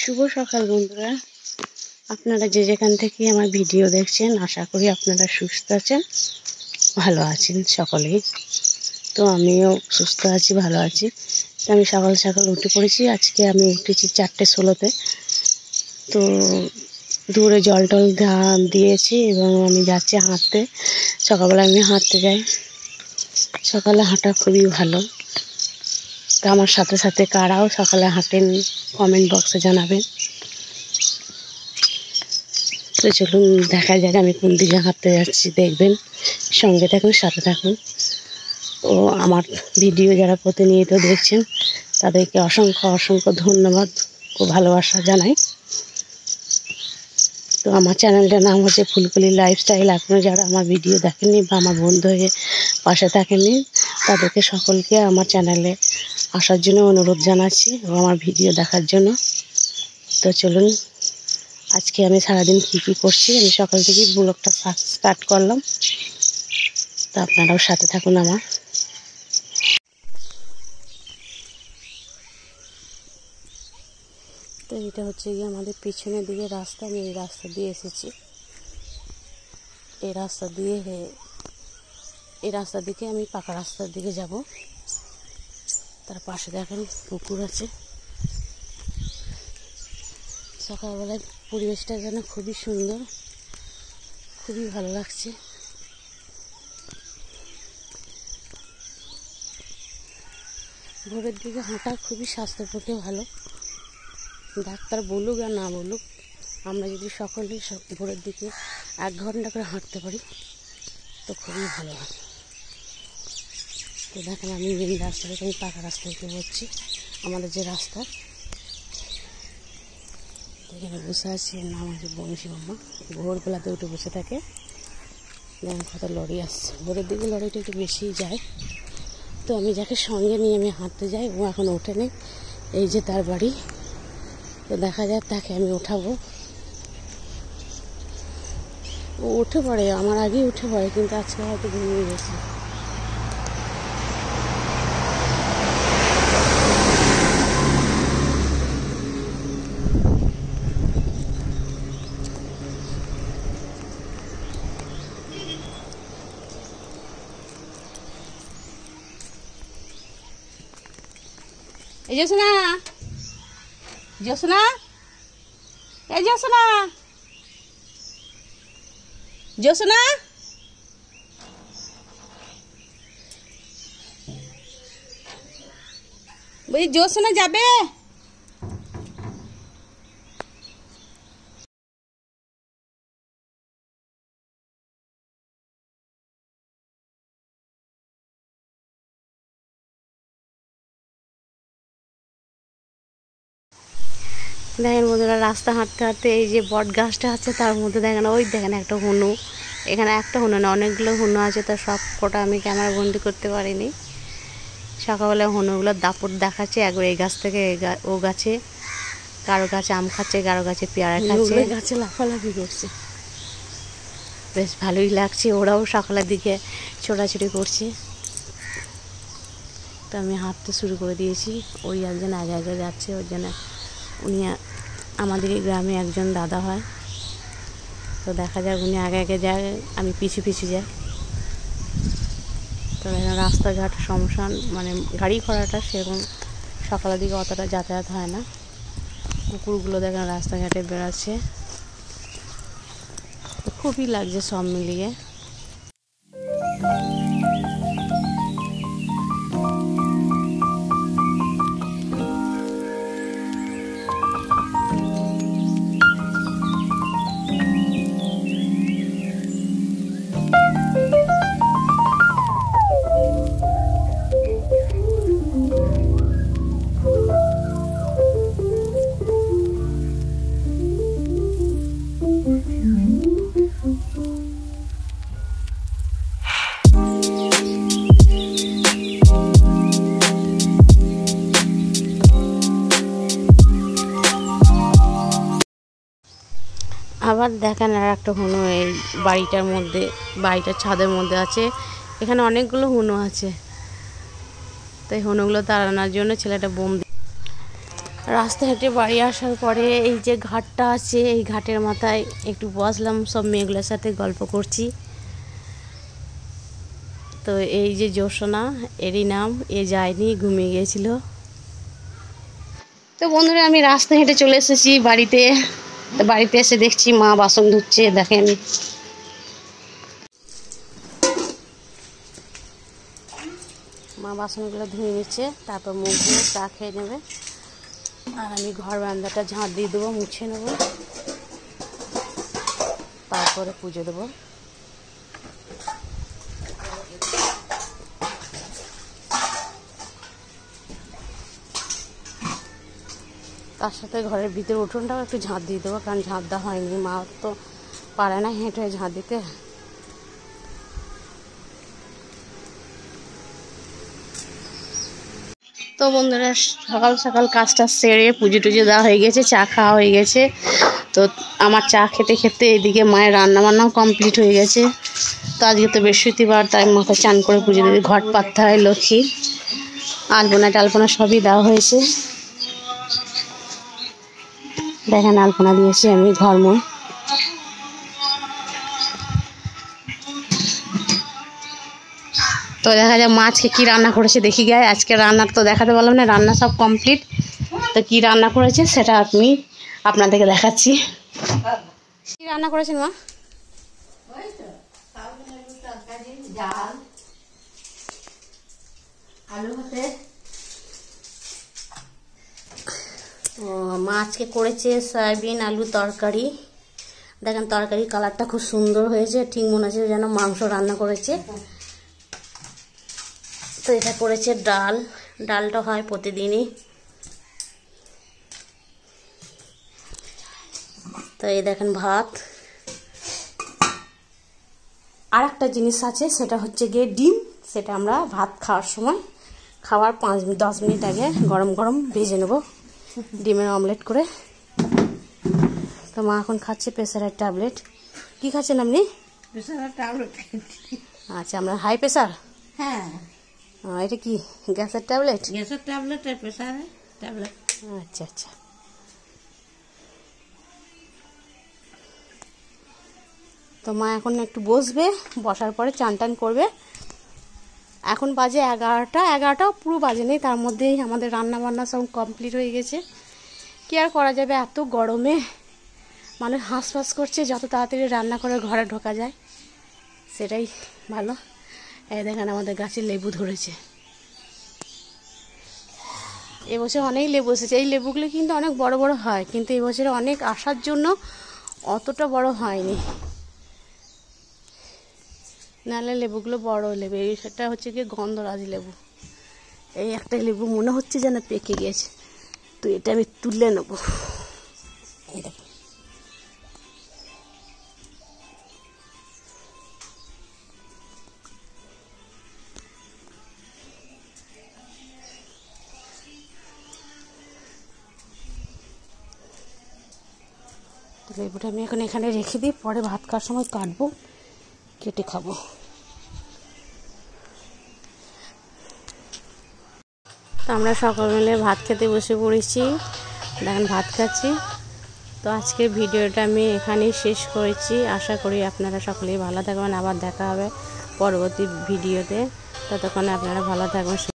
শুভ সকাল বন্ধুরা, আপনারা যে যেখান থেকে আমার ভিডিও দেখছেন আশা করি আপনারা সুস্থ আছেন, ভালো আছেন সকলেই। তো আমিও সুস্থ আছি, ভালো আছি। তো আমি সকাল সকাল উঠে পড়েছি। আজকে আমি উঠেছি 4:16-তে। তো দূরে জল টল দিয়েছি এবং আমি যাচ্ছি হাঁটতে। সকালবেলা আমি হাঁটতে যাই, সকালে হাঁটা খুবই ভালো। তো আমার সাথে সাথে কারাও সকালে হাঁটেন কমেন্ট বক্সে জানাবেন। তো চলুন দেখা যাক আমি কোন দিকে হাঁটতে যাচ্ছি, দেখবেন, সঙ্গে থাকুন, সাথে থাকুন। ও আমার ভিডিও যারা প্রতিনিয়ত দেখছেন তাদেরকে অসংখ্য অসংখ্য ধন্যবাদ ও ভালোবাসা জানাই। তো আমার চ্যানেলটার নাম হচ্ছে ফুলকলি লাইফস্টাইল। আপনারা যারা আমার ভিডিও দেখেননি বা আমার বন্ধু হয়ে পাশে থাকেননি তাদেরকে সকলকে আমার চ্যানেলে আসার জন্য অনুরোধ জানাচ্ছি এবং আমার ভিডিও দেখার জন্য। তো চলুন আজকে আমি সারাদিন কী কী করছি, আমি সকাল থেকেই ব্লগটা স্টার্ট করলাম। তো আপনারাও সাথে থাকুন আমার। তো এটা হচ্ছে গিয়ে আমাদের পিছনের দিকে রাস্তা। আমি এই রাস্তা দিয়ে এসেছি। এই রাস্তা দিকে আমি পাকা রাস্তার দিকে যাব। তার পাশে দেখেন পুকুর আছে। সকালবেলায় পরিবেশটা যেন খুবই সুন্দর, খুবই ভালো লাগছে। ভোরের দিকে হাঁটা খুবই স্বাস্থ্যের পক্ষে ভালো। ডাক্তার বলুক আর না বলুক, আমরা যদি সকলে ভোরের দিকে 1 ঘন্টা করে হাঁটতে পারি তো খুবই ভালো হয়। তো দেখেন আমি মেন রাস্তা থেকে আমি পাকা রাস্তা থেকে বলছি, আমাদের যে রাস্তা। এখানে বসে আছি, এর নাম হচ্ছে বংশী মামা। ভোরবেলাতে উঠে বসে থাকে। দেখেন কত লরি আসছে। ভোরের দিকে লরিটা একটু বেশিই যায়। তো আমি যাকে সঙ্গে নিয়ে আমি হাঁটতে যাই, ও এখন ওঠেনি, এই যে তার বাড়ি। তো দেখা যাক তাকে আমি ওঠাবো। ও উঠে পড়ে, আমার আগেই উঠে পড়ে, কিন্তু আজকে হয়তো ঘুমিয়ে গেছে। এই জোসনা, জোসনা, এই জোসনা, জোসনা, বলি জোসনা যাবে? দেখেন বন্ধুরা, রাস্তা হাঁটতে হাঁটতে এই যে বট গাছটা আছে তার মধ্যে দেখেন, ওই দেখেন একটা হনু। এখানে একটা হনু না, অনেকগুলো হনু আছে। তো সব কটা আমি ক্যামেরা বন্দি করতে পারিনি। সকালবেলা হনুগুলোর দাপট দেখাচ্ছে, একবার এই গাছ থেকে ও গাছে, কারো গাছে আম খাচ্ছে, কারো গাছে পেয়ারা খাচ্ছে, গাছে লাফালাফি করছে। বেশ ভালোই লাগছে। ওরাও সকালের দিকে ছোটাছুটি করছে। তো আমি হাঁটতে শুরু করে দিয়েছি। ওই একজন আগে আগে যাচ্ছে, ওই জন্য উনি আমাদের এই গ্রামে একজন দাদা হয়। তো দেখা যাক উনি আগে আগে যায়, আমি পিছু পিছু যাই। তো রাস্তাঘাট সমস্যা, মানে গাড়ি ঘোড়াটা সেরকম সকালের দিকে অতটা যাতায়াত হয় না। কুকুরগুলো দেখেন রাস্তাঘাটে বেড়াচ্ছে। খুবই লাগছে সব মিলিয়ে। আবার দেখেন আর একটা হনু এই বাড়িটার মধ্যে, বাড়িটার ছাদের মধ্যে আছে। এখানে অনেকগুলো হনু আছে। তাই হনুগুলো তাড়ানোর জন্য ছেলেটা বোম রাস্তা হেঁটে বাড়ি আসার পরে এই যে ঘাটটা আছে, এই ঘাটের মাথায় একটু বসলাম, সব মেয়েগুলোর সাথে গল্প করছি। তো এই যে জোসনা, এরই নাম, এ যায়নি, ঘুমিয়ে গিয়েছিল। তো বন্ধুরা আমি রাস্তা হেঁটে চলে এসেছি বাড়িতে। তো বাড়িতে এসে দেখছি মা বাসন ধুচ্ছে, দেখেন। মা বাসনগুলো ধুয়ে নিচ্ছে, তারপর মুখ ধুয়ে চা খেয়ে নেবে। আর আমি ঘর বারান্দাটা ঝাঁট দিয়ে দেবো, মুছে নেবো, তারপরে পুজো দেবো। তার সাথে ঘরের ভিতরে উঠোনটাও একটু ঝাঁট দিয়ে দেবো, কারণ ঝাঁট দেওয়া হয়নি। মা তো পারে না হেঁটে ঝাঁট দিতে। তো বন্ধুরা সকাল সকাল কাজটা সেরে পুজো টুজো দেওয়া হয়ে গেছে, চা খাওয়া হয়ে গেছে। তো আমার চা খেতে খেতে এদিকে মায়ের রান্না বান্নাও কমপ্লিট হয়ে গেছে। তো আজকে তো বৃহস্পতিবার, তাই মাকে চান করে পুজো দিতে ঘট পাততে হয় লক্ষ্মী। আলপনা টালপনা সবই দেওয়া হয়েছে, দেখেন আলপনা দিয়েছি আমি ঘরময়। তো দেখা যায় মাছকে কি রান্না করেছে দেখি গায়ে। আজকে রান্নার তো দেখাতে পারলাম না, রান্না সব কমপ্লিট। তো কি রান্না করেছে সেটা আমি আপনাদেরকে দেখাচ্ছি। কি রান্না করেছেন মা? ও মা আজকে করেছে সয়াবিন আলু তরকারি। দেখেন তরকারি কালারটা খুব সুন্দর হয়েছে, ঠিক মনে হচ্ছে যেন মাংস রান্না করেছে। তো এটা করেছে ডাল, ডালটা হয় প্রতিদিনই। তো এই দেখেন ভাত। আর একটা জিনিস আছে, সেটা হচ্ছে গিয়ে ডিম। সেটা আমরা ভাত খাওয়ার সময়, খাওয়ার 5-10 মিনিট আগে গরম গরম ভেজে নেব, ডিমের অমলেট করে। তো মা এখন খাচ্ছে প্রেসারের ট্যাবলেট। কি খাচ্ছেন আপনি? প্রেসারের ট্যাবলেট। আচ্ছা, আমরা হাই প্রেসার? হ্যাঁ। এটা কি গ্যাসের ট্যাবলেট? গ্যাসের ট্যাবলেট আর প্রেসারের ট্যাবলেট। আচ্ছা আচ্ছা। তো মা এখন একটু বসবে, বসার পরে চান টান করবে। এখন বাজে 11টা পুরো বাজে নেই, তার মধ্যেই আমাদের রান্না বান্না সব কমপ্লিট হয়ে গেছে। কি আর করা যাবে, এত গরমে মানে হাঁসফাঁস করছে। যত তাড়াতাড়ি রান্না করে ঘরে ঢোকা যায় সেটাই ভালো। এই দেখেন আমাদের গাছে লেবু ধরেছে। এবছর অনেক লেবু এসেছে। এই লেবুগুলো কিন্তু অনেক বড় বড় হয়, কিন্তু এবছরে অনেক আসার জন্য অতটা বড় হয়নি, নাহলে লেবুগুলো বড় লেবু। সেটা হচ্ছে কি গন্ধরাজ লেবু। এই একটা লেবু মনে হচ্ছে যেন পেকে গেছে, তো এটা আমি তুলে নেব। এই দেখো, লেবুটা আমি এখন এখানে রেখে দিই, পরে ভাত খাওয়ার সময় কাটবো, কেটে খাবো। তো আমরা সকল মিলে ভাত খেতে বসে পড়েছি, দেখেন ভাত খাচ্ছি। তো আজকের ভিডিওটা আমি এখানেই শেষ করেছি। আশা করি আপনারা সকলেই ভালো থাকবেন। আবার দেখা হবে পরবর্তী ভিডিওতে। ততক্ষণে আপনারা ভালো থাকবেন।